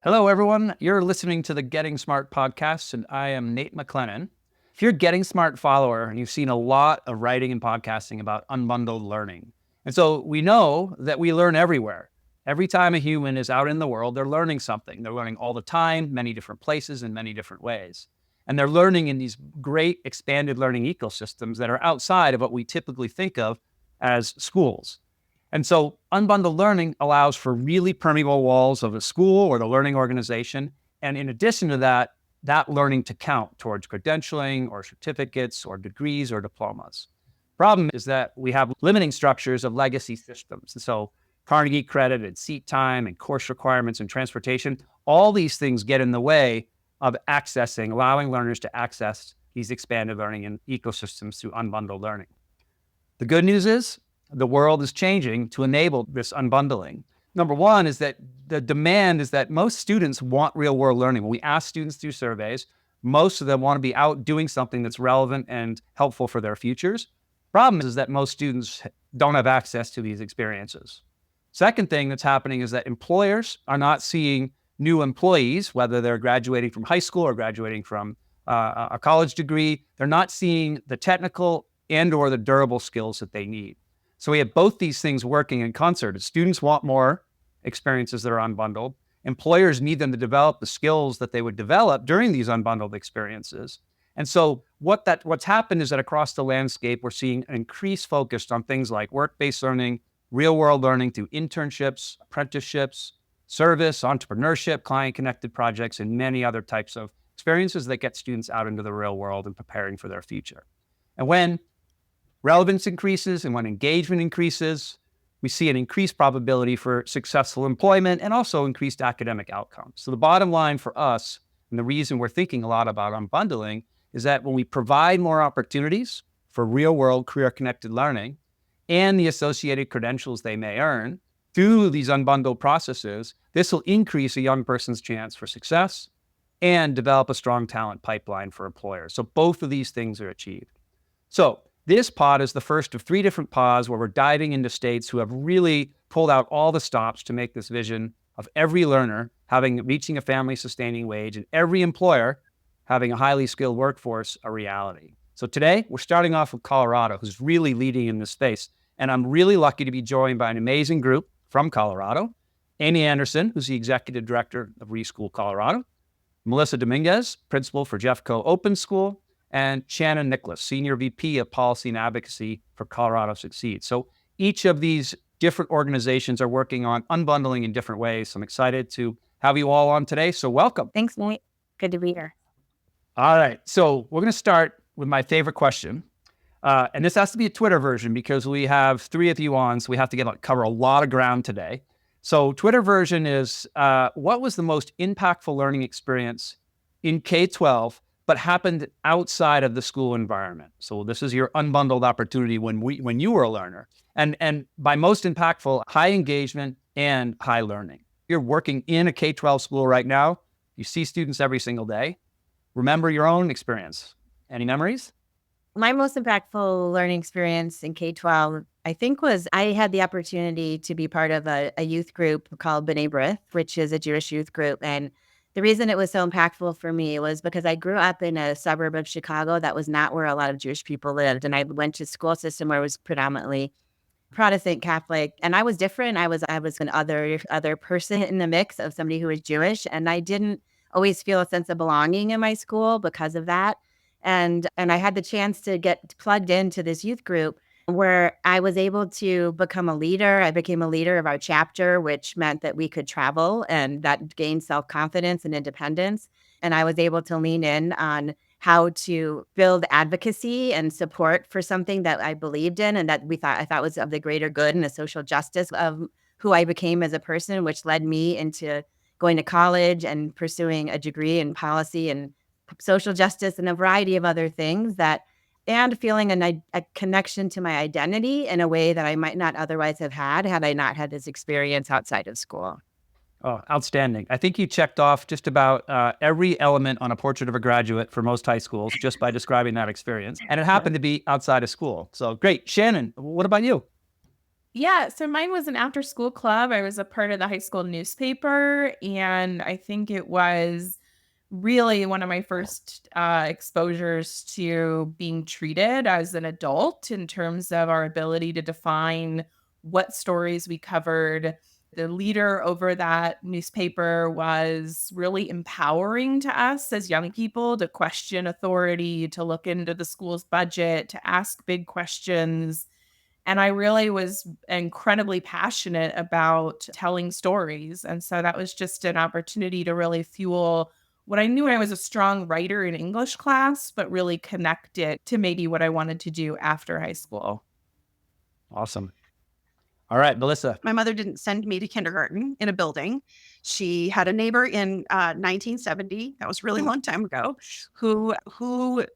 Hello, everyone. You're listening to the Getting Smart podcast, and I am Nate McLennan. If you're a Getting Smart follower, you've seen a lot of writing and podcasting about unbundled learning. And so we know that we learn everywhere. Every time a human is out in the world, they're learning something. They're learning all the time, many different places, in many different ways. And they're learning in these great expanded learning ecosystems that are outside of what we typically think of as schools. And so unbundled learning allows for really permeable walls of a school or the learning organization. And in addition to that, that learning to count towards credentialing or certificates or degrees or diplomas. Problem is that we have limiting structures of legacy systems. And so Carnegie credit and seat time and course requirements and transportation, all these things get in the way of allowing learners to access these expanded learning ecosystems through unbundled learning. The good news is, the world is changing to enable this unbundling. Number one is that the demand is that most students want real world learning. When we ask students through surveys, most of them want to be out doing something that's relevant and helpful for their futures. Problem is that most students don't have access to these experiences. Second thing that's happening is that employers are not seeing new employees, whether they're graduating from high school or graduating from a college degree, they're not seeing the technical and or the durable skills that they need. So we have both these things working in concert. Students want more experiences that are unbundled. Employers need them to develop the skills that they would develop during these unbundled experiences. And so what's happened is that across the landscape, we're seeing an increased focus on things like work-based learning, real-world learning through internships, apprenticeships, service, entrepreneurship, client-connected projects, and many other types of experiences that get students out into the real world and preparing for their future. And when relevance increases and when engagement increases, we see an increased probability for successful employment and also increased academic outcomes. So the bottom line for us, and the reason we're thinking a lot about unbundling, is that when we provide more opportunities for real-world career-connected learning and the associated credentials they may earn through these unbundled processes, this will increase a young person's chance for success and develop a strong talent pipeline for employers. So both of these things are achieved. So this pod is the first of 3 different pods where we're diving into states who have really pulled out all the stops to make this vision of every learner reaching a family-sustaining wage and every employer having a highly skilled workforce a reality. So today, we're starting off with Colorado, who's really leading in this space. And I'm really lucky to be joined by an amazing group from Colorado. Amy Anderson, who's the executive director of Reschool Colorado. Melissa Dominguez, principal for Jeffco Open School. And Shannon Nicholas, Senior VP of Policy and Advocacy for Colorado Succeeds. So each of these different organizations are working on unbundling in different ways. So I'm excited to have you all on today. So welcome. Thanks, Nate. Good to be here. All right. So we're going to start with my favorite question. And this has to be a Twitter version because we have 3 of you on, so we have to cover a lot of ground today. So Twitter version is, what was the most impactful learning experience in K-12 but happened outside of the school environment? So this is your unbundled opportunity when you were a learner. And by most impactful, high engagement and high learning. You're working in a K-12 school right now. You see students every single day. Remember your own experience. Any memories? My most impactful learning experience in K-12, I think, was I had the opportunity to be part of a youth group called B'nai B'rith, which is a Jewish youth group. And the reason it was so impactful for me was because I grew up in a suburb of Chicago that was not where a lot of Jewish people lived. And I went to a school system where it was predominantly Protestant Catholic. And I was different. I was an other person in the mix of somebody who was Jewish. And I didn't always feel a sense of belonging in my school because of that. And I had the chance to get plugged into this youth group where I was able to become a leader. I became a leader of our chapter, which meant that we could travel and that gained self-confidence and independence. And I was able to lean in on how to build advocacy and support for something that I believed in and that I thought was of the greater good and the social justice of who I became as a person, which led me into going to college and pursuing a degree in policy and social justice and a variety of other things and feeling a connection to my identity in a way that I might not otherwise have had I not had this experience outside of school. Oh, outstanding. I think you checked off just about every element on a portrait of a graduate for most high schools just by describing that experience. And it happened to be outside of school. So great. Shannon, what about you? Yeah, so mine was an after school club. I was a part of the high school newspaper, and I think it was really one of my first exposures to being treated as an adult in terms of our ability to define what stories we covered. The leader over that newspaper was really empowering to us as young people to question authority, to look into the school's budget, to ask big questions. And I really was incredibly passionate about telling stories. And so that was just an opportunity to really fuel what I knew I was a strong writer in English class, but really connect it to maybe what I wanted to do after high school. Awesome. All right, Melissa. My mother didn't send me to kindergarten in a building. She had a neighbor in 1970, that was a really long time ago, who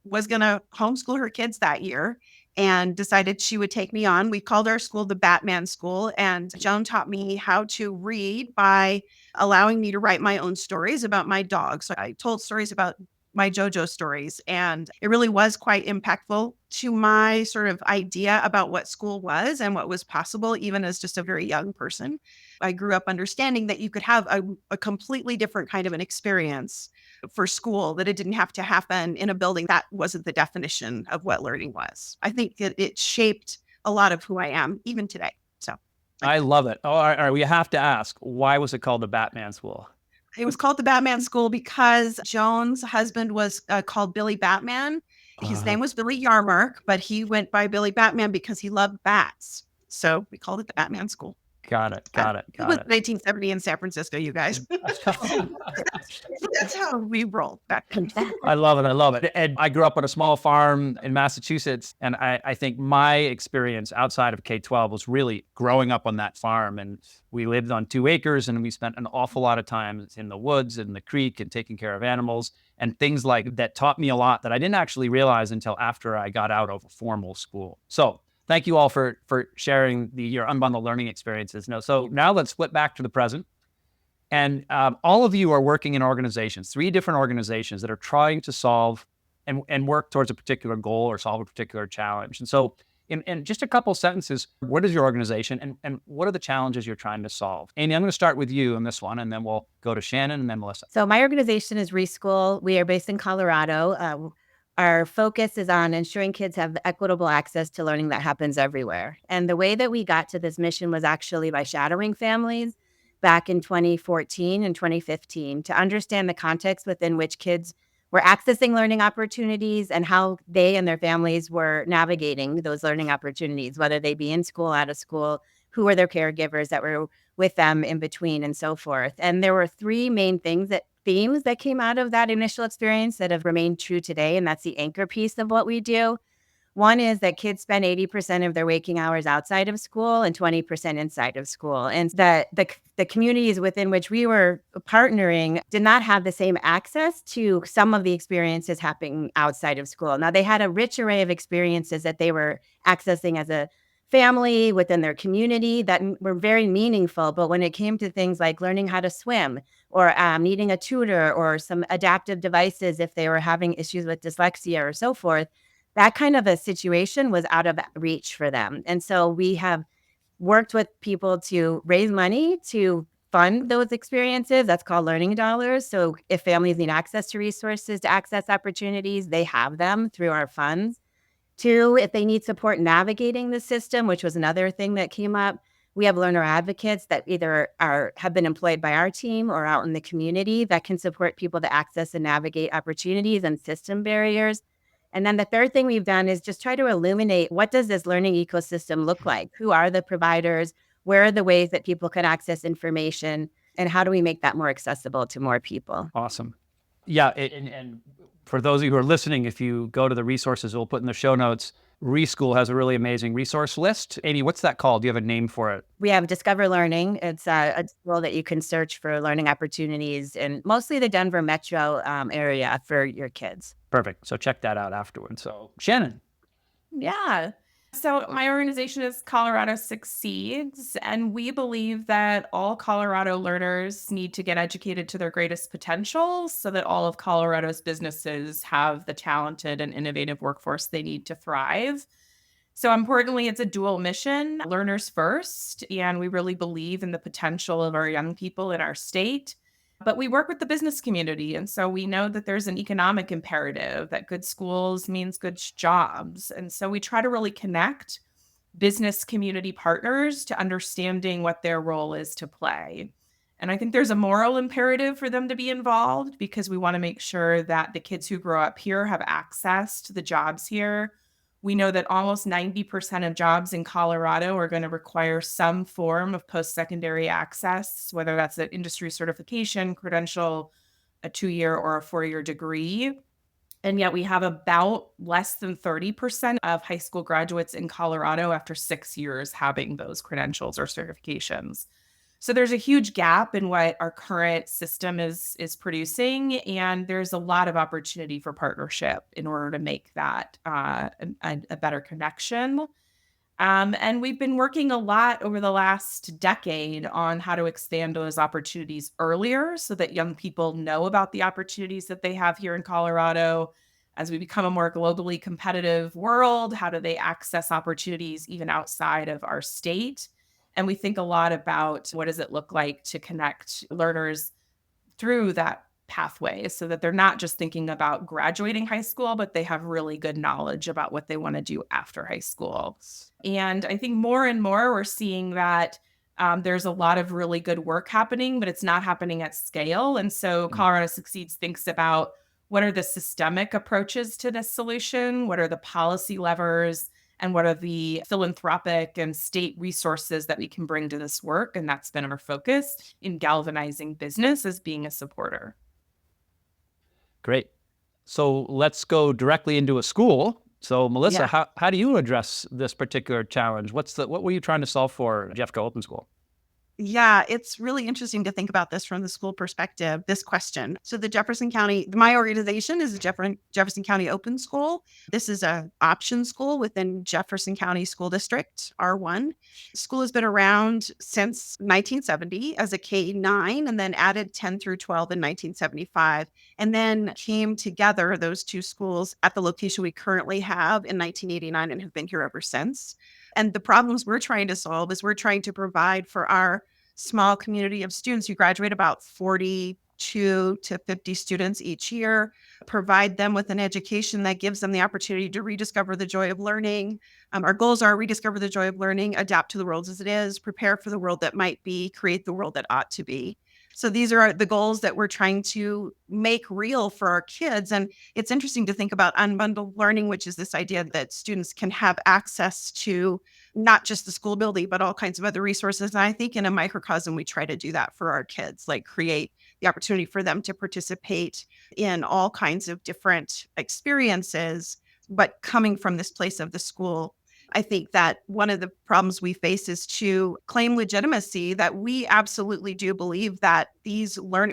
was going to homeschool her kids that year and decided she would take me on. We called our school the Batman School, and Joan taught me how to read by allowing me to write my own stories about my dog. So I told stories about my JoJo stories. And it really was quite impactful to my sort of idea about what school was and what was possible, even as just a very young person. I grew up understanding that you could have a completely different kind of an experience for school, that it didn't have to happen in a building. That wasn't the definition of what learning was. I think that it shaped a lot of who I am, even today. So I love it. Oh, all right, we have to ask, why was it called the Batman School? it was called the Batman School because Joan's husband was called Billy Batman. His name was Billy Yarmark, but he went by Billy Batman because he loved bats. So we called it the Batman School. Got it. It was 1970 in San Francisco, you guys. That's how we rolled back then. I love it. And I grew up on a small farm in Massachusetts. And I think my experience outside of K-12 was really growing up on that farm. And we lived on 2 acres and we spent an awful lot of time in the woods and the creek and taking care of animals and things like that taught me a lot that I didn't actually realize until after I got out of a formal school. So thank you all for sharing your unbundled learning experiences. So now let's flip back to the present. And all of you are working in organizations, 3 different organizations that are trying to solve and work towards a particular goal or solve a particular challenge. And so in just a couple sentences, what is your organization and what are the challenges you're trying to solve? Amy, I'm going to start with you on this one, and then we'll go to Shannon and then Melissa. So my organization is Reschool. We are based in Colorado. Our focus is on ensuring kids have equitable access to learning that happens everywhere. And the way that we got to this mission was actually by shadowing families back in 2014 and 2015 to understand the context within which kids were accessing learning opportunities and how they and their families were navigating those learning opportunities, whether they be in school, out of school, who were their caregivers that were with them in between, and so forth. And there were 3 main themes that came out of that initial experience that have remained true today. And that's the anchor piece of what we do. One is that kids spend 80% of their waking hours outside of school and 20% inside of school. And that the communities within which we were partnering did not have the same access to some of the experiences happening outside of school. Now, they had a rich array of experiences that they were accessing as a family within their community that were very meaningful. But when it came to things like learning how to swim or needing a tutor or some adaptive devices if they were having issues with dyslexia or so forth, that kind of a situation was out of reach for them. And so we have worked with people to raise money to fund those experiences. That's called learning dollars. So if families need access to resources to access opportunities, they have them through our funds. 2, if they need support navigating the system, which was another thing that came up, we have learner advocates that either have been employed by our team or out in the community that can support people to access and navigate opportunities and system barriers. And then the third thing we've done is just try to illuminate, what does this learning ecosystem look like? Who are the providers? Where are the ways that people can access information? And how do we make that more accessible to more people? Awesome. Yeah, and for those of you who are listening, if you go to the resources we'll put in the show notes, Reschool has a really amazing resource list. Amy, what's that called? Do you have a name for it? We have Discover Learning. It's a tool that you can search for learning opportunities in mostly the Denver metro area for your kids. Perfect. So check that out afterwards. So Shannon. Yeah. So my organization is Colorado Succeeds, and we believe that all Colorado learners need to get educated to their greatest potential so that all of Colorado's businesses have the talented and innovative workforce they need to thrive. So importantly, it's a dual mission, learners first, and we really believe in the potential of our young people in our state. But we work with the business community, and so we know that there's an economic imperative that good schools means good jobs. And so we try to really connect business community partners to understanding what their role is to play. And I think there's a moral imperative for them to be involved because we want to make sure that the kids who grow up here have access to the jobs here. We know that almost 90% of jobs in Colorado are going to require some form of post-secondary access, whether that's an industry certification, credential, a 2-year or a 4-year degree. And yet we have about less than 30% of high school graduates in Colorado after 6 years having those credentials or certifications. So there's a huge gap in what our current system is producing, and there's a lot of opportunity for partnership in order to make that a better connection. And we've been working a lot over the last decade on how to expand those opportunities earlier so that young people know about the opportunities that they have here in Colorado. As we become a more globally competitive world, how do they access opportunities even outside of our state? And we think a lot about what does it look like to connect learners through that pathway so that they're not just thinking about graduating high school, but they have really good knowledge about what they want to do after high school. And I think more and more we're seeing that there's a lot of really good work happening, but it's not happening at scale. And so Colorado Succeeds thinks about what are the systemic approaches to this solution? What are the policy levers? And what are the philanthropic and state resources that we can bring to this work? And that's been our focus in galvanizing business as being a supporter. Great. So let's go directly into a school. So Melissa, Yeah. how do you address this particular challenge? What were you trying to solve for Jeffco Open School? Yeah, it's really interesting to think about this from the school perspective, this question. So the Jefferson County, my organization is the Jefferson County Open School. This is a option school within Jefferson County School District, R1. School has been around since 1970 as a K-9 and then added 10 through 12 in 1975. And then came together, those two schools, at the location we currently have in 1989 and have been here ever since. And the problems we're trying to solve is we're trying to provide for our small community of students who graduate about 42 to 50 students each year, provide them with an education that gives them the opportunity to rediscover the joy of learning. Our goals are rediscover the joy of learning, adapt to the world as it is, prepare for the world that might be, create the world that ought to be. So these are the goals that we're trying to make real for our kids. And it's interesting to think about unbundled learning, which is this idea that students can have access to not just the school building, but all kinds of other resources. And I think in a microcosm, we try to do that for our kids, like create the opportunity for them to participate in all kinds of different experiences, but coming from this place of the school. I think that one of the problems we face is to claim legitimacy that we absolutely do believe that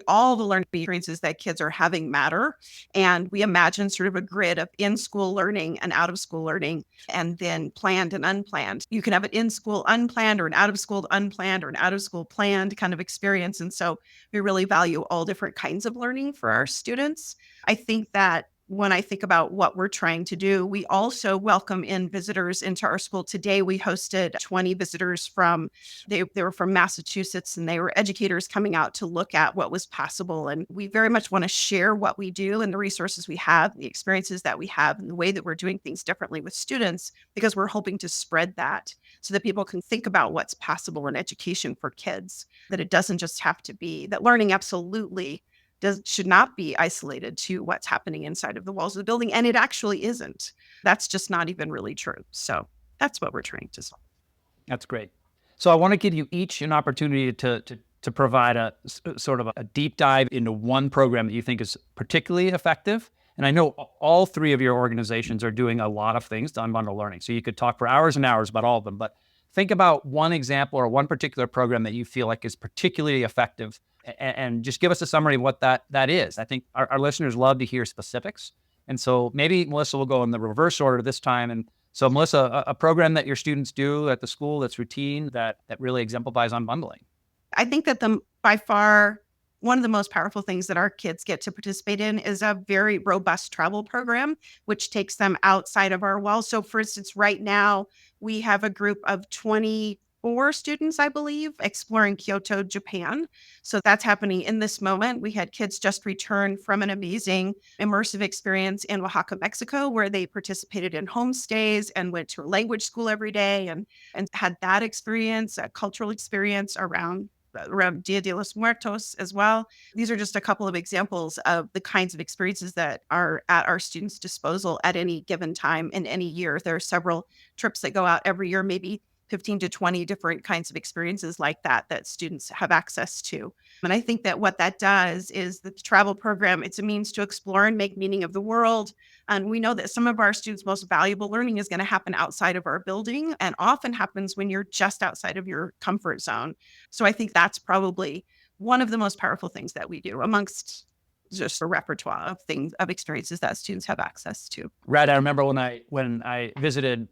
all the learning experiences that kids are having matter. And we imagine sort of a grid of in-school learning and out-of-school learning, and then planned and unplanned. You can have an in-school unplanned or an out-of-school unplanned or an out-of-school planned kind of experience. And so we really value all different kinds of learning for our students. I think that when I think about what we're trying to do, we also welcome in visitors into our school. Today, we hosted 20 visitors they were from Massachusetts, and they were educators coming out to look at what was possible. And we very much want to share what we do and the resources we have, the experiences that we have, and the way that we're doing things differently with students, because we're hoping to spread that so that people can think about what's possible in education for kids, that it doesn't just have to be that learning absolutely should not be isolated to what's happening inside of the walls of the building. And it actually isn't. That's just not even really true. So that's what we're trying to solve. That's great. So I want to give you each an opportunity to provide a sort of a deep dive into one program that you think is particularly effective. And I know all three of your organizations are doing a lot of things to unbundle learning. So you could talk for hours and hours about all of them, but think about one example or one particular program that you feel like is particularly effective, and just give us a summary of what that is. I think our listeners love to hear specifics. And so maybe Melissa will go in the reverse order this time. And so Melissa, a program that your students do at the school that's routine, that really exemplifies unbundling. I think that by far one of the most powerful things that our kids get to participate in is a very robust travel program, which takes them outside of our walls. So for instance, right now, we have a group of 24 students, I believe, exploring Kyoto, Japan. So that's happening in this moment. We had kids just return from an amazing immersive experience in Oaxaca, Mexico, where they participated in homestays and went to a language school every day and had that experience, a cultural experience around Dia de los Muertos as well. These are just a couple of examples of the kinds of experiences that are at our students' disposal at any given time in any year. There are several trips that go out every year, maybe 15 to 20 different kinds of experiences like that students have access to. And I think that what that does is the travel program, it's a means to explore and make meaning of the world. And we know that some of our students' most valuable learning is going to happen outside of our building and often happens when you're just outside of your comfort zone. So I think that's probably one of the most powerful things that we do amongst just a repertoire of things, of experiences that students have access to. Right. I remember when I visited,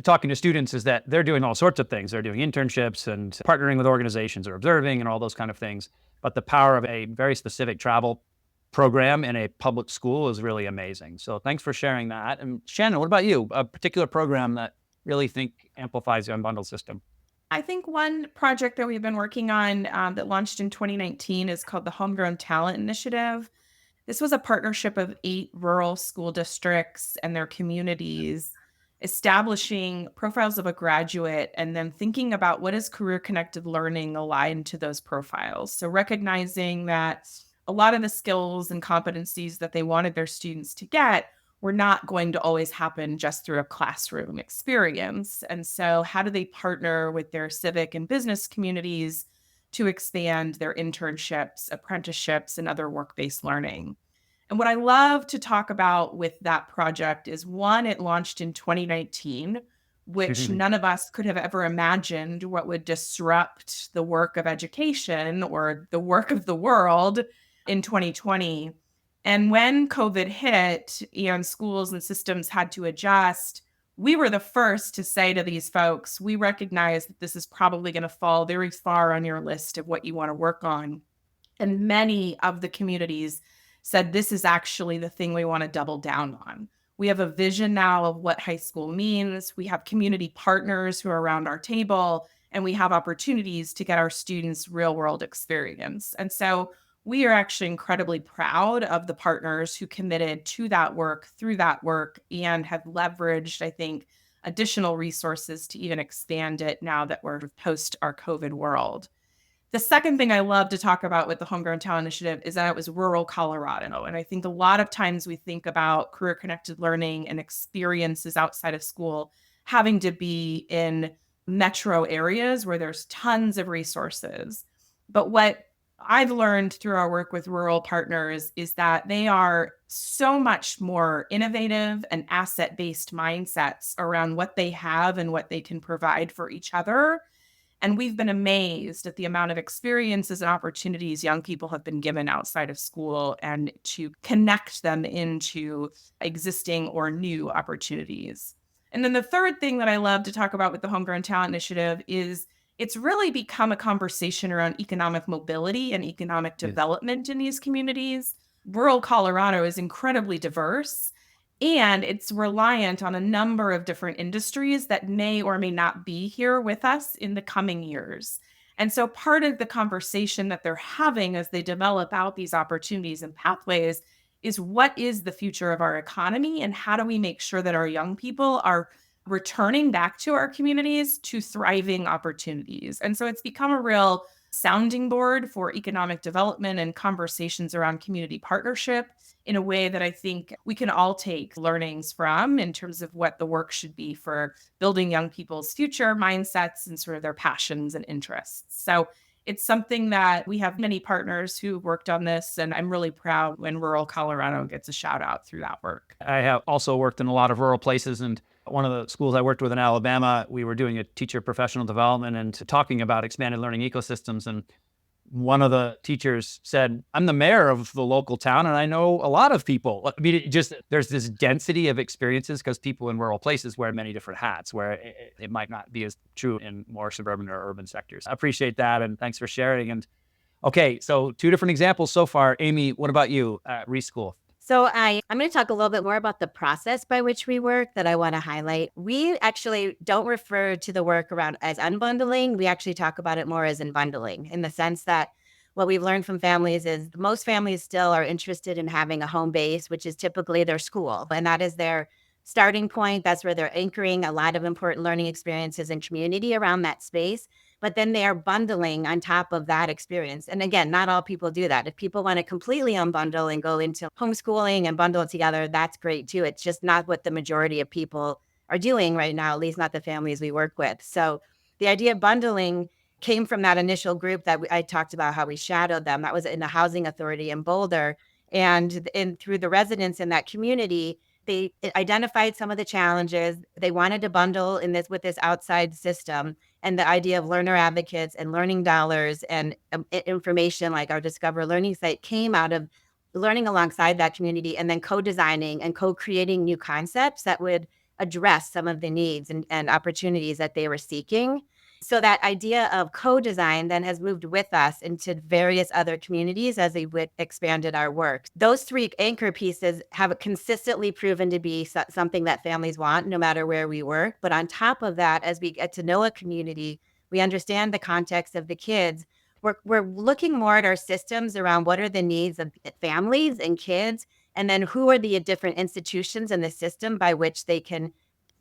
talking to students is that they're doing all sorts of things. They're doing internships and partnering with organizations or observing and all those kind of things. But the power of a very specific travel program in a public school is really amazing. So thanks for sharing that. And Shannon, what about you? A particular program that really think amplifies the Unbundled system? I think one project that we've been working on that launched in 2019 is called the Homegrown Talent Initiative. This was a partnership of 8 rural school districts and their communities, establishing profiles of a graduate and then thinking about what is career-connected learning aligned to those profiles. So recognizing that a lot of the skills and competencies that they wanted their students to get were not going to always happen just through a classroom experience. And so how do they partner with their civic and business communities to expand their internships, apprenticeships, and other work-based learning? And what I love to talk about with that project is, one, it launched in 2019, which none of us could have ever imagined what would disrupt the work of education or the work of the world in 2020. And when COVID hit and schools and systems had to adjust, we were the first to say to these folks, we recognize that this is probably going to fall very far on your list of what you want to work on. And many of the communities said, this is actually the thing we want to double down on. We have a vision now of what high school means. We have community partners who are around our table, and we have opportunities to get our students real world experience. And so we are actually incredibly proud of the partners who committed to that work through that work and have leveraged, I think, additional resources to even expand it now that we're post our COVID world. The second thing I love to talk about with the Homegrown Talent Initiative is that it was rural Colorado. And I think a lot of times we think about career-connected learning and experiences outside of school having to be in metro areas where there's tons of resources. But what I've learned through our work with rural partners is that they are so much more innovative and asset-based mindsets around what they have and what they can provide for each other. And we've been amazed at the amount of experiences and opportunities young people have been given outside of school and to connect them into existing or new opportunities. And then the third thing that I love to talk about with the Homegrown Talent Initiative is it's really become a conversation around economic mobility and economic development in these communities. Rural Colorado is incredibly diverse, and it's reliant on a number of different industries that may or may not be here with us in the coming years. And so part of the conversation that they're having as they develop out these opportunities and pathways is, what is the future of our economy and how do we make sure that our young people are returning back to our communities to thriving opportunities? And so it's become a real sounding board for economic development and conversations around community partnership in a way that I think we can all take learnings from in terms of what the work should be for building young people's future mindsets and sort of their passions and interests. So it's something that we have many partners who worked on this, and I'm really proud when rural Colorado gets a shout out through that work. I have also worked in a lot of rural places, and one of the schools I worked with in Alabama, we were doing a teacher professional development and talking about expanded learning ecosystems. And one of the teachers said, I'm the mayor of the local town and I know a lot of people. I mean, there's this density of experiences because people in rural places wear many different hats, where it might not be as true in more suburban or urban sectors. I appreciate that, and thanks for sharing. And Okay, so 2 different examples so far. Amy, what about you at Reschool? So I'm going to talk a little bit more about the process by which we work that I want to highlight. We actually don't refer to the work around as unbundling. We actually talk about it more as unbundling, in the sense that what we've learned from families is most families still are interested in having a home base, which is typically their school. And that is their starting point. That's where they're anchoring a lot of important learning experiences and community around that space. But then they are bundling on top of that experience. And again, not all people do that. If people want to completely unbundle and go into homeschooling and bundle it together, that's great too. It's just not what the majority of people are doing right now, at least not the families we work with. So the idea of bundling came from that initial group that I talked about, how we shadowed them. That was in the Housing Authority in Boulder. And through the residents in that community, they identified some of the challenges. They wanted to bundle in this with this outside system, and the idea of learner advocates and learning dollars and information like our Discover Learning site came out of learning alongside that community and then co-designing and co-creating new concepts that would address some of the needs and opportunities that they were seeking. So that idea of co-design then has moved with us into various other communities as we expanded our work. Those 3 anchor pieces have consistently proven to be something that families want, no matter where we work. But on top of that, as we get to know a community, we understand the context of the kids. We're looking more at our systems around what are the needs of families and kids, and then who are the different institutions in the system by which they can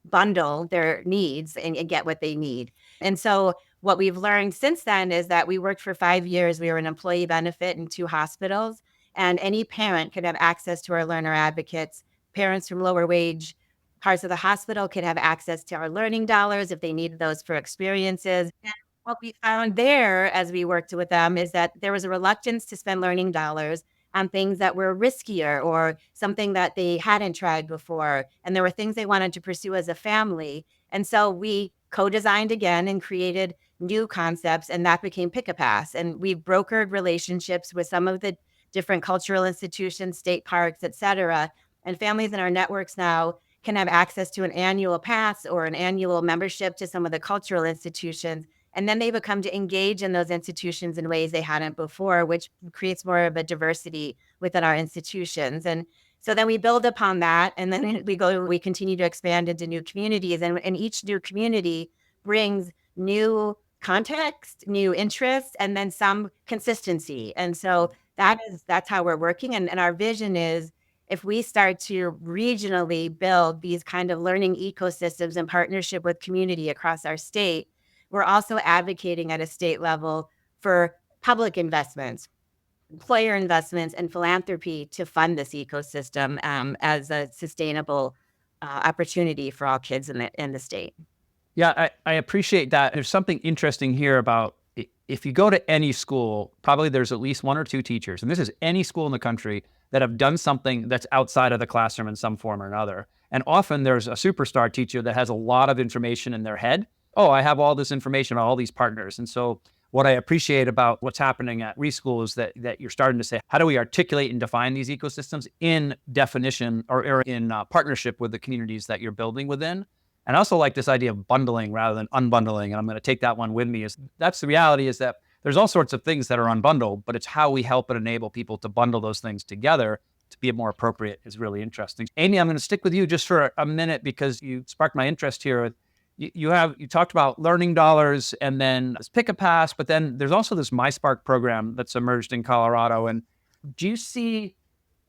bundle their needs and get what they need. And so what we've learned since then is that we worked for 5 years. We were an employee benefit in 2 hospitals, and any parent could have access to our learner advocates. Parents from lower wage parts of the hospital could have access to our learning dollars if they needed those for experiences. And what we found there as we worked with them is that there was a reluctance to spend learning dollars on things that were riskier or something that they hadn't tried before. And there were things they wanted to pursue as a family. And so we co-designed again and created new concepts, and that became Pick a Pass. And we've brokered relationships with some of the different cultural institutions, state parks, et cetera. And families in our networks now can have access to an annual pass or an annual membership to some of the cultural institutions. And then they become to engage in those institutions in ways they hadn't before, which creates more of a diversity within our institutions. And so then we build upon that, and then we continue to expand into new communities. And each new community brings new context, new interests, and then some consistency. And so that's how we're working. And our vision is if we start to regionally build these kind of learning ecosystems in partnership with community across our state, we're also advocating at a state level for public investments, employer investments, and philanthropy to fund this ecosystem as a sustainable opportunity for all kids in the state. Yeah, I appreciate that. There's something interesting here about if you go to any school, probably there's at least 1 or 2 teachers, and this is any school in the country, that have done something that's outside of the classroom in some form or another. And often there's a superstar teacher that has a lot of information in their head. Oh, I have all this information about all these partners. And so what I appreciate about what's happening at Reschool is that you're starting to say, how do we articulate and define these ecosystems in definition or in partnership with the communities that you're building within? And I also like this idea of bundling rather than unbundling. And I'm going to take that one with me. That's the reality, is that there's all sorts of things that are unbundled, but it's how we help and enable people to bundle those things together to be more appropriate is really interesting. Amy, I'm going to stick with you just for a minute because you sparked my interest here. You talked about learning dollars and then this Pick a Pass, but then there's also this MySpark program that's emerged in Colorado. And do you see,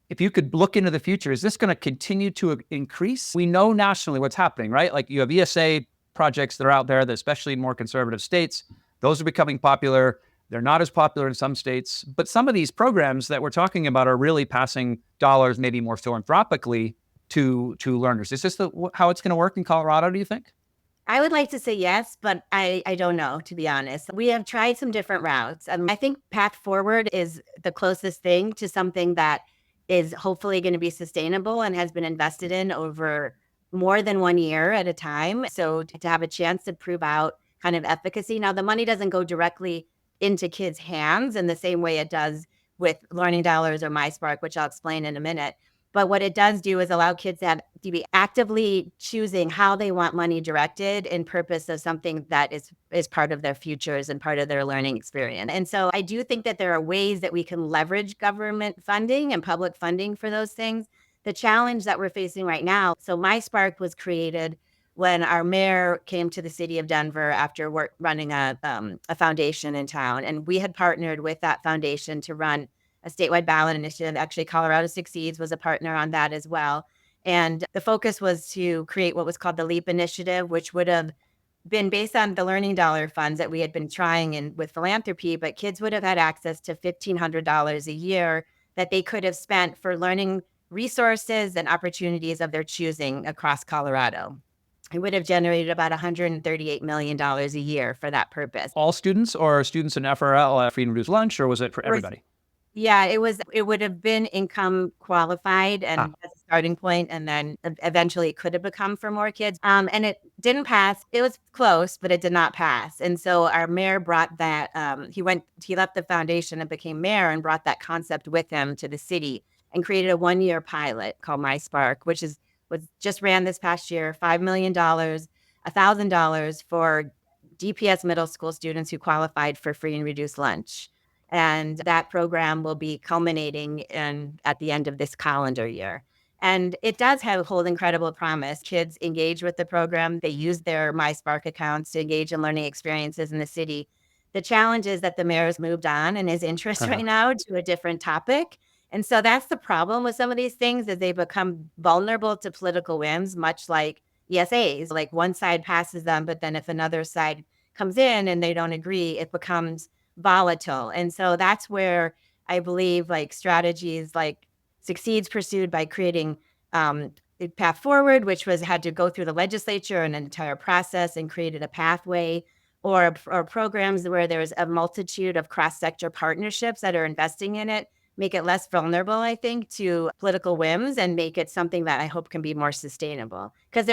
if you could look into the future, is this going to continue to increase? We know nationally what's happening, right? Like you have ESA projects that are out there, that especially in more conservative states, those are becoming popular. They're not as popular in some states, but some of these programs that we're talking about are really passing dollars maybe more philanthropically to learners. Is this how it's going to work in Colorado, do you think? I would like to say yes, but I don't know, to be honest. We have tried some different routes. I think Path Forward is the closest thing to something that is hopefully going to be sustainable and has been invested in over more than 1 year at a time. So to have a chance to prove out kind of efficacy. Now, the money doesn't go directly into kids' hands in the same way it does with Learning Dollars or MySpark, which I'll explain in a minute. But what it does do is allow kids to to be actively choosing how they want money directed in purpose of something that is part of their futures and part of their learning experience. And so I do think that there are ways that we can leverage government funding and public funding for those things. The challenge that we're facing right now, so My Spark was created when our mayor came to the city of Denver after running a foundation in town. And we had partnered with that foundation to run a statewide ballot initiative. Actually, Colorado Succeeds was a partner on that as well. And the focus was to create what was called the LEAP initiative, which would have been based on the learning dollar funds that we had been trying in with philanthropy, but kids would have had access to $1,500 a year that they could have spent for learning resources and opportunities of their choosing across Colorado. It would have generated about $138 million a year for that purpose. All students or students in FRL, free and reduced lunch, or was it for everybody? Yeah, it would have been income qualified and as a starting point, and then eventually it could have become for more kids. And it didn't pass. It was close, but it did not pass. And so our mayor brought that, he left the foundation and became mayor and brought that concept with him to the city and created a 1-year pilot called My Spark, which was just ran this past year, $5 million, $1,000 for DPS middle school students who qualified for free and reduced lunch. And that program will be culminating at the end of this calendar year. And it does hold incredible promise. Kids engage with the program. They use their My Spark accounts to engage in learning experiences in the city. The challenge is that the mayor's moved on in his interest right now to a different topic. And so that's the problem with some of these things, is they become vulnerable to political whims, much like ESAs. Like one side passes them, but then if another side comes in and they don't agree, it becomes volatile. And so that's where I believe like strategies like Succeeds pursued by creating Path Forward, which had to go through the legislature and an entire process and created a pathway, or programs where there's a multitude of cross-sector partnerships that are investing in it, make it less vulnerable, I think, to political whims and make it something that I hope can be more sustainable. Because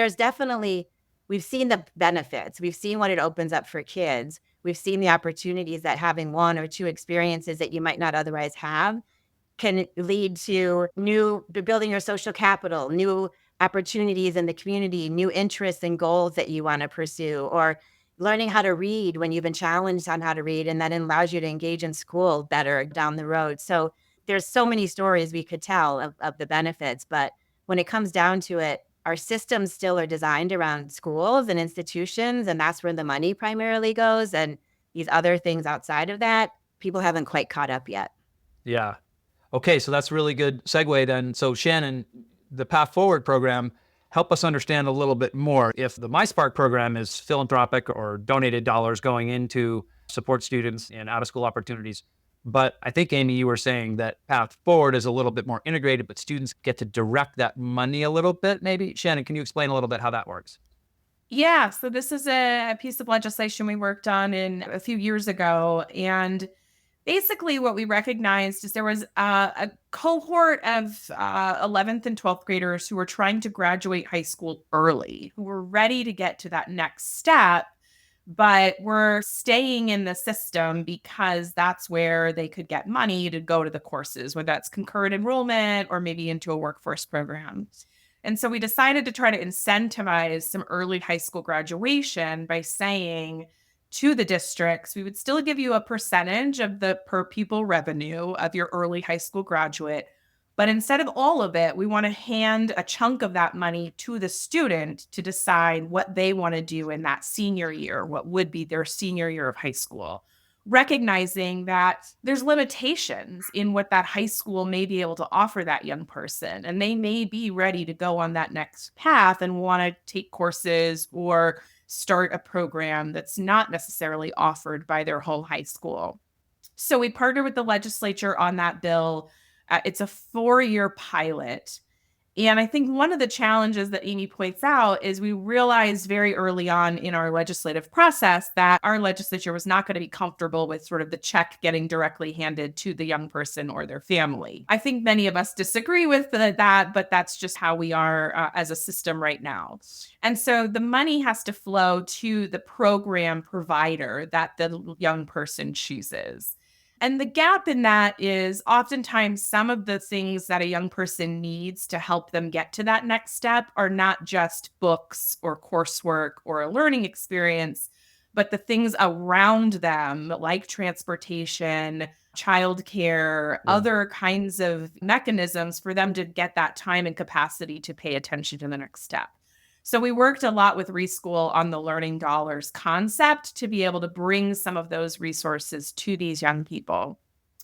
we've seen the benefits. We've seen what it opens up for kids. We've seen the opportunities that having one or two experiences that you might not otherwise have can lead to building your social capital, new opportunities in the community, new interests and goals that you want to pursue, or learning how to read when you've been challenged on how to read, and that allows you to engage in school better down the road. So there's so many stories we could tell of the benefits, but when it comes down to it, our systems still are designed around schools and institutions, and that's where the money primarily goes. And these other things outside of that, people haven't quite caught up yet. Yeah. Okay, so that's a really good segue then. So Shannon, the Path Forward program, help us understand a little bit more. If the My Spark program is philanthropic or donated dollars going into support students in out-of-school opportunities, but I think, Amy, you were saying that Path Forward is a little bit more integrated, but students get to direct that money a little bit, maybe? Shannon, can you explain a little bit how that works? Yeah, so this is a piece of legislation we worked on a few years ago. And basically what we recognized is there was a cohort of 11th and 12th graders who were trying to graduate high school early, who were ready to get to that next step, but were staying in the system because that's where they could get money to go to the courses, whether that's concurrent enrollment or maybe into a workforce program. And so we decided to try to incentivize some early high school graduation by saying to the districts, we would still give you a percentage of the per pupil revenue of your early high school graduate. But instead of all of it, we want to hand a chunk of that money to the student to decide what they want to do in that senior year, what would be their senior year of high school, recognizing that there's limitations in what that high school may be able to offer that young person. And they may be ready to go on that next path and want to take courses or start a program that's not necessarily offered by their whole high school. So we partnered with the legislature on that bill. It's a 4-year pilot. And I think one of the challenges that Amy points out is we realized very early on in our legislative process that our legislature was not going to be comfortable with sort of the check getting directly handed to the young person or their family. I think many of us disagree with that, but that's just how we are as a system right now. And so the money has to flow to the program provider that the young person chooses. And the gap in that is oftentimes some of the things that a young person needs to help them get to that next step are not just books or coursework or a learning experience, but the things around them, like transportation, childcare, Yeah. other kinds of mechanisms for them to get that time and capacity to pay attention to the next step. So we worked a lot with Reschool on the learning dollars concept to be able to bring some of those resources to these young people.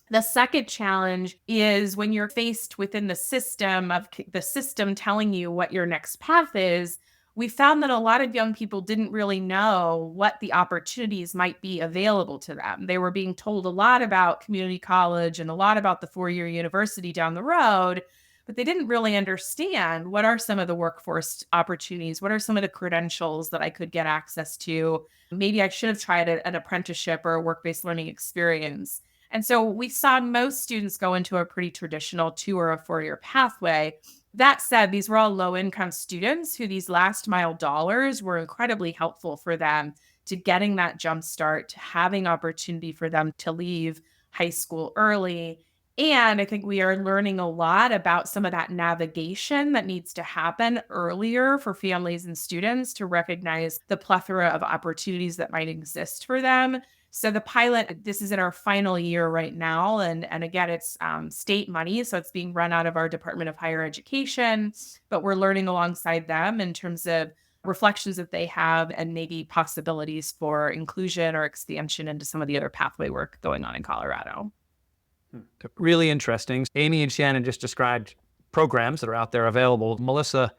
The second challenge is when you're faced within the system of the system telling you what your next path is. We found that a lot of young people didn't really know what the opportunities might be available to them. They were being told a lot about community college and a lot about the four-year university down the road, but they didn't really understand what are some of the workforce opportunities, what are some of the credentials that I could get access to. Maybe I should have tried an apprenticeship or a work-based learning experience. And so we saw most students go into a pretty traditional 2 or a 4-year pathway. That said, these were all low income students who these last mile dollars were incredibly helpful for them to getting that jump start, to having opportunity for them to leave high school early. And I think we are learning a lot about some of that navigation that needs to happen earlier for families and students to recognize the plethora of opportunities that might exist for them. So the pilot, this is in our final year right now. And again, it's state money. So it's being run out of our Department of Higher Education, but we're learning alongside them in terms of reflections that they have and maybe possibilities for inclusion or expansion into some of the other pathway work going on in Colorado. Really interesting. Amy and Shannon just described programs that are out there available. Melissa,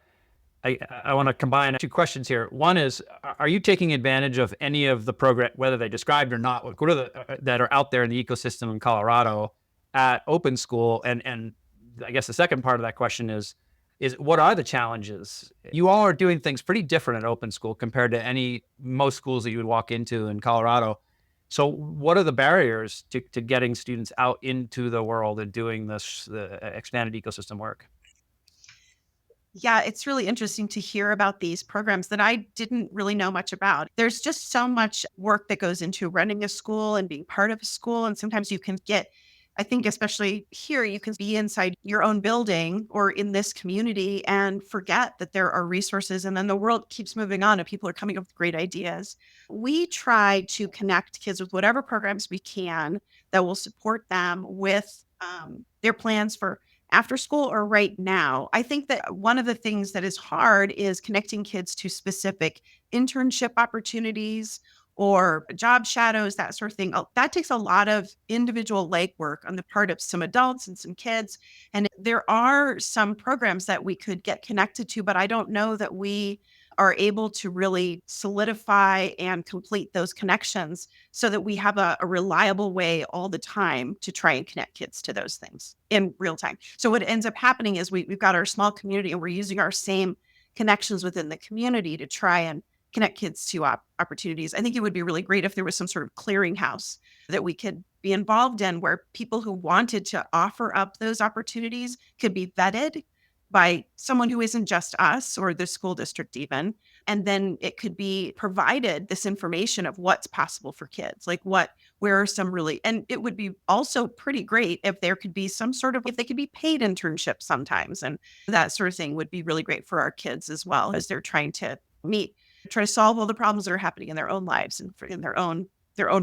I want to combine two questions here. One is, are you taking advantage of any of the program, whether they described or not, what are the that are out there in the ecosystem in Colorado at Open School? And I guess the second part of that question is what are the challenges? You all are doing things pretty different at Open School compared to most schools that you would walk into in Colorado. So what are the barriers to getting students out into the world and doing the expanded ecosystem work? Yeah, it's really interesting to hear about these programs that I didn't really know much about. There's just so much work that goes into running a school and being part of a school. And sometimes you can get, I think, especially here, you can be inside your own building or in this community and forget that there are resources. And then the world keeps moving on and people are coming up with great ideas. We try to connect kids with whatever programs we can that will support them with their plans for after school or right now. I think that one of the things that is hard is connecting kids to specific internship opportunities or job shadows, that sort of thing. That takes a lot of individual legwork on the part of some adults and some kids. And there are some programs that we could get connected to, but I don't know that we are able to really solidify and complete those connections so that we have a reliable way all the time to try and connect kids to those things in real time. So what ends up happening is we've got our small community and we're using our same connections within the community to try and connect kids to opportunities. I think it would be really great if there was some sort of clearinghouse that we could be involved in where people who wanted to offer up those opportunities could be vetted by someone who isn't just us or the school district even. And then it could be provided this information of what's possible for kids, like where are some really, and it would be also pretty great if there could be some sort of, if they could be paid internships sometimes. And that sort of thing would be really great for our kids as well as they're trying to try to solve all the problems that are happening in their own lives and in their own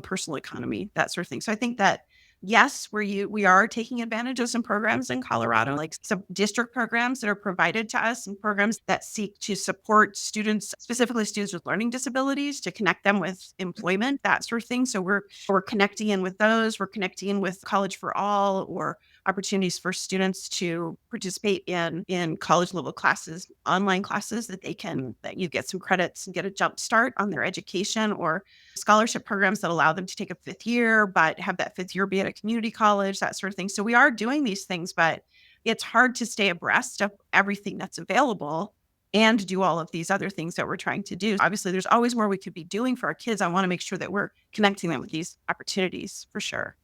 personal economy, that sort of thing. So I think that yes, we are taking advantage of some programs in Colorado, like some district programs that are provided to us and programs that seek to support students, specifically students with learning disabilities, to connect them with employment, that sort of thing. So we're connecting in with those. We're connecting in with College for All or opportunities for students to participate in college level classes, online classes that you get some credits and get a jump start on their education, or scholarship programs that allow them to take a fifth year, but have that fifth year be at a community college, that sort of thing. So we are doing these things, but it's hard to stay abreast of everything that's available and do all of these other things that we're trying to do. Obviously, there's always more we could be doing for our kids. I want to make sure that we're connecting them with these opportunities for sure.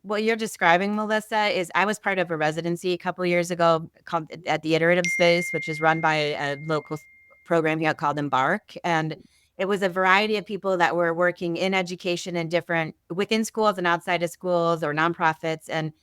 What you're describing, Melissa, is I was part of a residency a couple of years ago called at the Iterative Space, which is run by a local program here called Embark. And It was a variety of people that were working in education and different within schools and outside of schools or nonprofits. And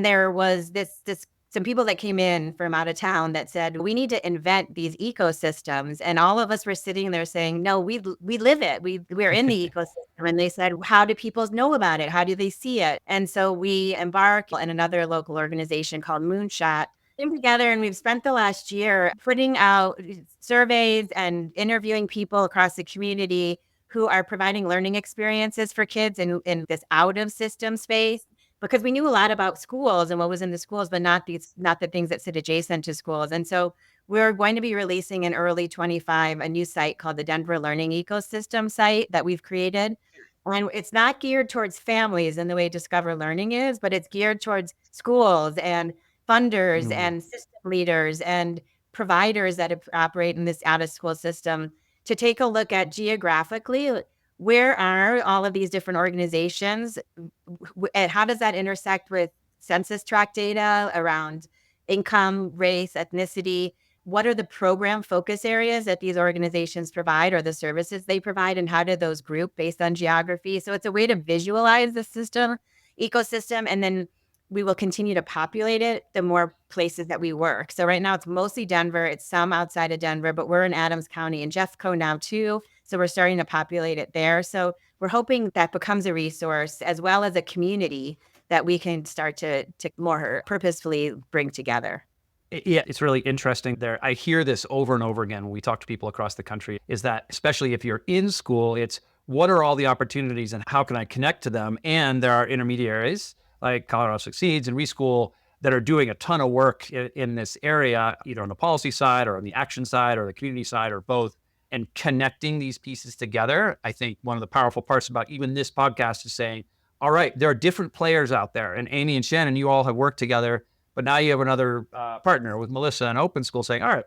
there was this some people that came in from out of town that said, we need to invent these ecosystems. And all of us were sitting there saying, no, we live it. We're in the ecosystem. And they said, how do people know about it? How do they see it? And so we embarked in another local organization called Moonshot came together, and we've spent the last year putting out surveys and interviewing people across the community who are providing learning experiences for kids in this out of system space, because we knew a lot about schools and what was in the schools, but not the things that sit adjacent to schools. And so we're going to be releasing in early 25 a new site called the Denver Learning Ecosystem site that we've created. And it's not geared towards families in the way Discover Learning is, but it's geared towards schools and funders Mm. and system leaders and providers that operate in this out of school system to take a look at geographically, where are all of these different organizations and how does that intersect with census tract data around income, race, ethnicity? What are the program focus areas that these organizations provide or the services they provide, and how do those group based on geography? So it's a way to visualize the ecosystem, and then we will continue to populate it the more places that we work. So right now it's mostly Denver. It's some outside of Denver, but we're in Adams County and Jeffco now too. So we're starting to populate it there. So we're hoping that becomes a resource as well as a community that we can start to more purposefully bring together. Yeah, it's really interesting there. I hear this over and over again when we talk to people across the country, is that especially if you're in school, it's what are all the opportunities and how can I connect to them? And there are intermediaries like Colorado Succeeds and Reschool that are doing a ton of work in this area, either on the policy side or on the action side or the community side or both. And connecting these pieces together, I think one of the powerful parts about even this podcast is saying, all right, there are different players out there. And Amy and Shannon, you all have worked together. But now you have another partner with Melissa and Open School saying, all right,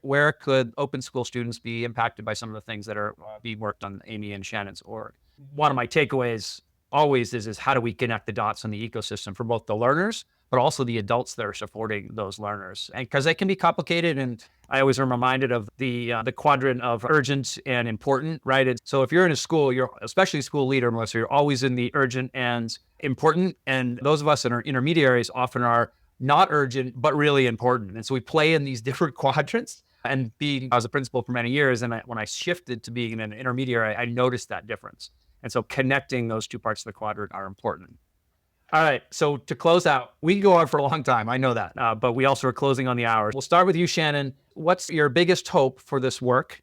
where could Open School students be impacted by some of the things that are being worked on Amy and Shannon's org? One of my takeaways always is how do we connect the dots on the ecosystem for both the learners, but also the adults that are supporting those learners. And because they can be complicated, and I always am reminded of the quadrant of urgent and important, right? So if you're in a school, you're especially a school leader, Melissa, you're always in the urgent and important. And those of us that are intermediaries often are not urgent, but really important. And so we play in these different quadrants. And I was a principal for many years. And when I shifted to being an intermediary, I noticed that difference. And so connecting those two parts of the quadrant are important. All right. So to close out, we can go on for a long time. I know that. But we also are closing on the hour. We'll start with you, Shannon. What's your biggest hope for this work?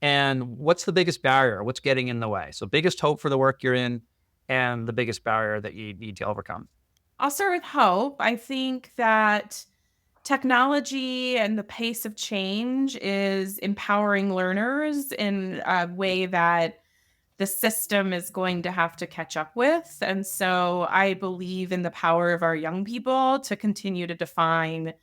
And what's the biggest barrier? What's getting in the way? So biggest hope for the work you're in and the biggest barrier that you need to overcome. I'll start with hope. I think that technology and the pace of change is empowering learners in a way that the system is going to have to catch up with. And so I believe in the power of our young people to continue to define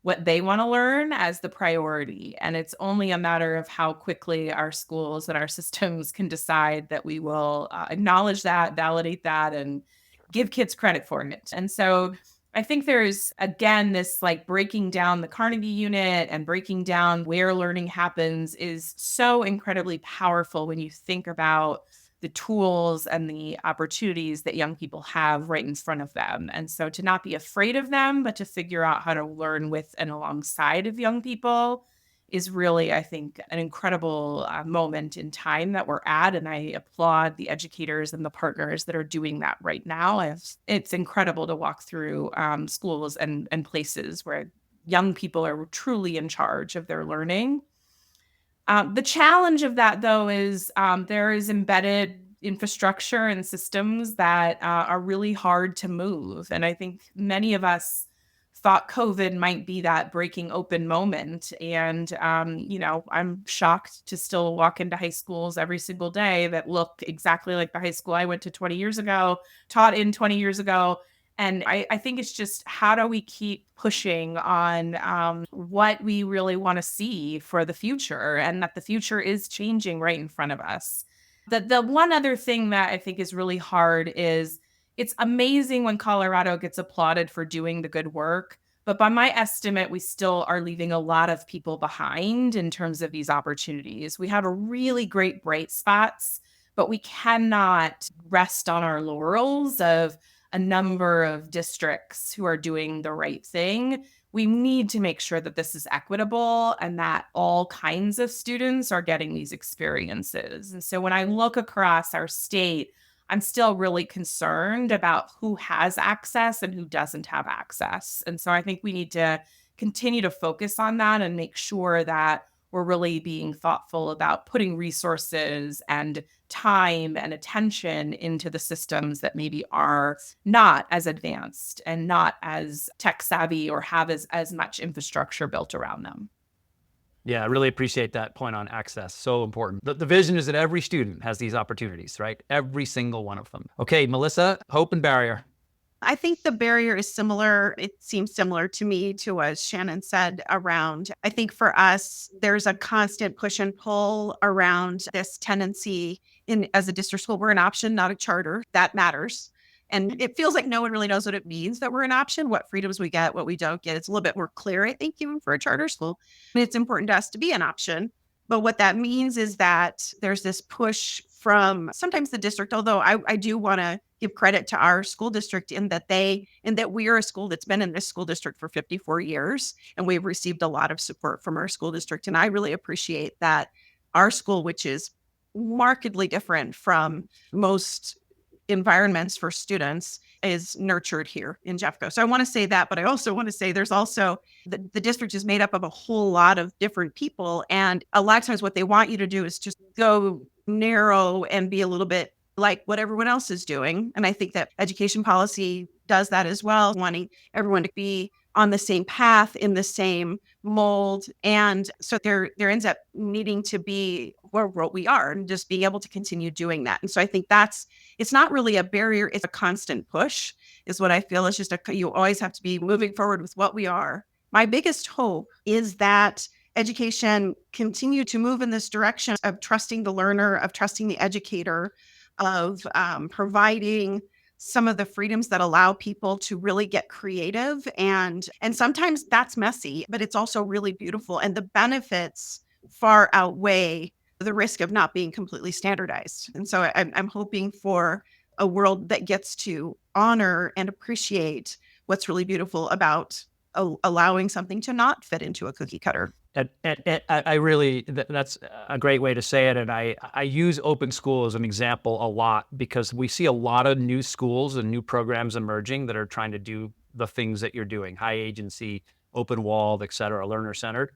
what they want to learn as the priority. And it's only a matter of how quickly our schools and our systems can decide that we will acknowledge that, validate that, and give kids credit for it. And so I think there's, again, this like breaking down the Carnegie unit and breaking down where learning happens is so incredibly powerful when you think about the tools and the opportunities that young people have right in front of them. And so to not be afraid of them, but to figure out how to learn with and alongside of young people is really, I think, an incredible moment in time that we're at. And I applaud the educators and the partners that are doing that right now. It's incredible to walk through schools and places where young people are truly in charge of their learning. The challenge of that, though, is there is embedded infrastructure and systems that are really hard to move. And I think many of us thought COVID might be that breaking open moment. And, I'm shocked to still walk into high schools every single day that look exactly like the high school I went to 20 years ago, taught in 20 years ago. And I think it's just how do we keep pushing on what we really want to see for the future, and that the future is changing right in front of us. The one other thing that I think is really hard is it's amazing when Colorado gets applauded for doing the good work, But by my estimate, we still are leaving a lot of people behind in terms of these opportunities. We have a really great bright spots, but we cannot rest on our laurels of a number of districts who are doing the right thing. We need to make sure that this is equitable and that all kinds of students are getting these experiences. And so when I look across our state, I'm still really concerned about who has access and who doesn't have access. And so I think we need to continue to focus on that and make sure that we're really being thoughtful about putting resources and time and attention into the systems that maybe are not as advanced and not as tech savvy or have as much infrastructure built around them. Yeah, I really appreciate that point on access. So important. The vision is that every student has these opportunities, right? Every single one of them. Okay, Melissa, hope and barrier. I think the barrier is similar. It seems similar to me to what Shannon said around. I think for us, there's a constant push and pull around this tendency as a district school. We're an option, not a charter. That matters. And it feels like no one really knows what it means that we're an option, what freedoms we get, what we don't get. It's a little bit more clear, I think, even for a charter school. And it's important to us to be an option. But what that means is that there's this push from sometimes the district, although I do want to give credit to our school district in that we are a school that's been in this school district for 54 years, and we've received a lot of support from our school district. And I really appreciate that our school, which is markedly different from most environments for students, is nurtured here in Jeffco. So I want to say that, but I also want to say there's also the district is made up of a whole lot of different people. And a lot of times what they want you to do is just go narrow and be a little bit like what everyone else is doing. And I think that education policy does that as well, wanting everyone to be on the same path, in the same mold. And so there ends up needing to be where we are and just being able to continue doing that. And so I think it's not really a barrier. It's a constant push is what I feel. It's just you always have to be moving forward with what we are. My biggest hope is that education continue to move in this direction of trusting the learner, of trusting the educator, of providing some of the freedoms that allow people to really get creative. And sometimes that's messy, but it's also really beautiful. And the benefits far outweigh the risk of not being completely standardized. And so I'm hoping for a world that gets to honor and appreciate what's really beautiful about allowing something to not fit into a cookie cutter. I really, that's a great way to say it. And I use open school as an example a lot because we see a lot of new schools and new programs emerging that are trying to do the things that you're doing, high agency, open walled, et cetera, learner centered.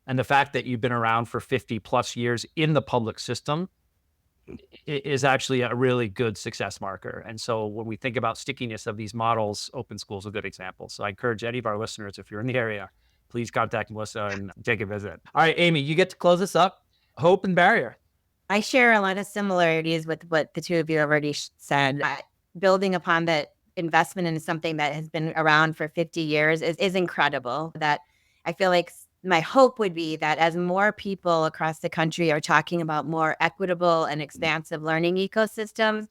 And the fact that you've been around for 50 plus years in the public system is actually a really good success marker. And so when we think about stickiness of these models, open school is a good example. So I encourage any of our listeners, if you're in the area, please contact Melissa and take a visit. All right, Amy, you get to close us up. Hope and barrier. I share a lot of similarities with what the two of you already said. Building upon that investment in something that has been around for 50 years is incredible. That I feel like my hope would be that as more people across the country are talking about more equitable and expansive learning ecosystems,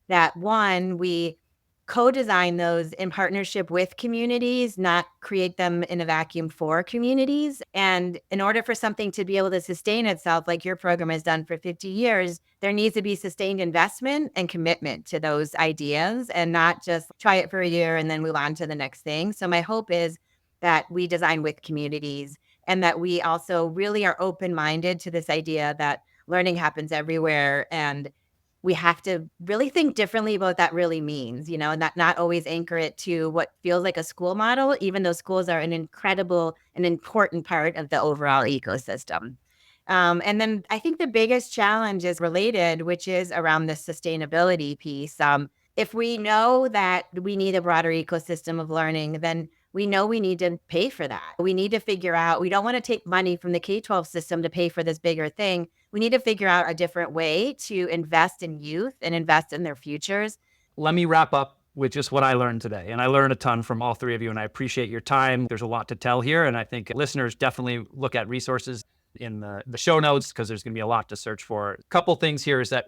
that one, we co-design those in partnership with communities, not create them in a vacuum for communities. And in order for something to be able to sustain itself, like your program has done for 50 years, there needs to be sustained investment and commitment to those ideas and not just try it for a year and then move on to the next thing. So my hope is that we design with communities and that we also really are open-minded to this idea that learning happens everywhere, and we have to really think differently about what that really means, and not always anchor it to what feels like a school model, even though schools are an incredible and important part of the overall ecosystem. And then I think the biggest challenge is related, which is around the sustainability piece. If we know that we need a broader ecosystem of learning, then we know we need to pay for that. We need to figure out, we don't want to take money from the K-12 system to pay for this bigger thing. We need to figure out a different way to invest in youth and invest in their futures. Let me wrap up with just what I learned today. And I learned a ton from all three of you, and I appreciate your time. There's a lot to tell here, and I think listeners definitely look at resources in the show notes because there's going to be a lot to search for. A couple things here is that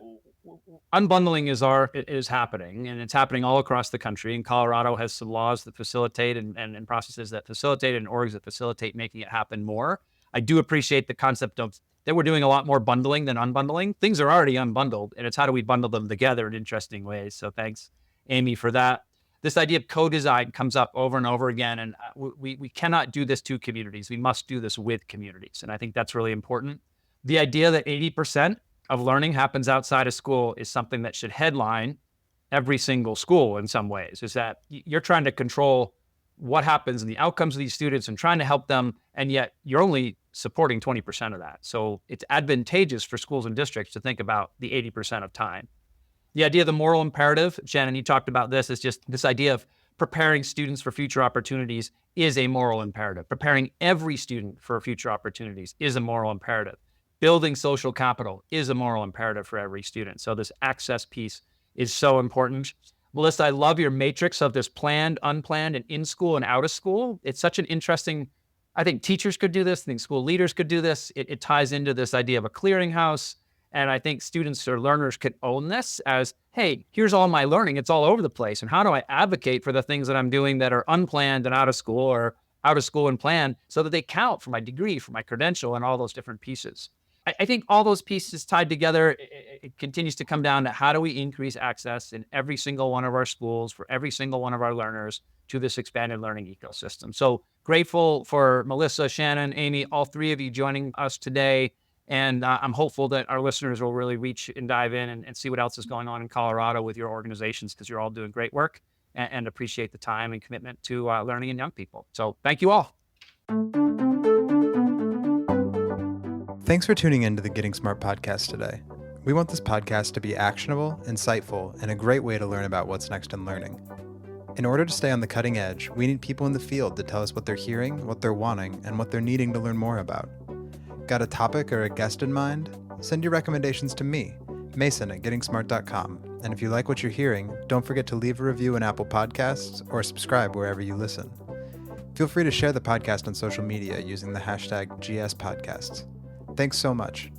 unbundling is happening, and it's happening all across the country. And Colorado has some laws that facilitate and processes that facilitate and orgs that facilitate making it happen more. I do appreciate the concept of that we're doing a lot more bundling than unbundling. Things are already unbundled, and it's how do we bundle them together in interesting ways. So thanks, Amy, for that. This idea of co-design comes up over and over again, and we cannot do this to communities. We must do this with communities, and I think that's really important. The idea that 80% of learning happens outside of school is something that should headline every single school in some ways, is that you're trying to control what happens in the outcomes of these students and trying to help them, and yet you're only supporting 20% of that. So it's advantageous for schools and districts to think about the 80% of time. The idea of the moral imperative, Shannon, you talked about this, is just this idea of preparing students for future opportunities is a moral imperative. Preparing every student for future opportunities is a moral imperative. Building social capital is a moral imperative for every student. So this access piece is so important. Melissa, I love your matrix of this planned, unplanned, and in school and out of school. It's such an interesting, I think teachers could do this. I think school leaders could do this. It ties into this idea of a clearinghouse. And I think students or learners could own this as, hey, here's all my learning. It's all over the place. And how do I advocate for the things that I'm doing that are unplanned and out of school, or out of school and planned, so that they count for my degree, for my credential, and all those different pieces. I think all those pieces tied together, it continues to come down to how do we increase access in every single one of our schools for every single one of our learners to this expanded learning ecosystem. So grateful for Melissa, Shannon, Amy, all three of you joining us today. And I'm hopeful that our listeners will really reach and dive in and see what else is going on in Colorado with your organizations, because you're all doing great work, and appreciate the time and commitment to learning in young people. So thank you all. Thanks for tuning in to the Getting Smart podcast today. We want this podcast to be actionable, insightful, and a great way to learn about what's next in learning. In order to stay on the cutting edge, we need people in the field to tell us what they're hearing, what they're wanting, and what they're needing to learn more about. Got a topic or a guest in mind? Send your recommendations to me, Mason at gettingsmart.com. And if you like what you're hearing, don't forget to leave a review in Apple Podcasts or subscribe wherever you listen. Feel free to share the podcast on social media using the hashtag GSPodcasts. Thanks so much.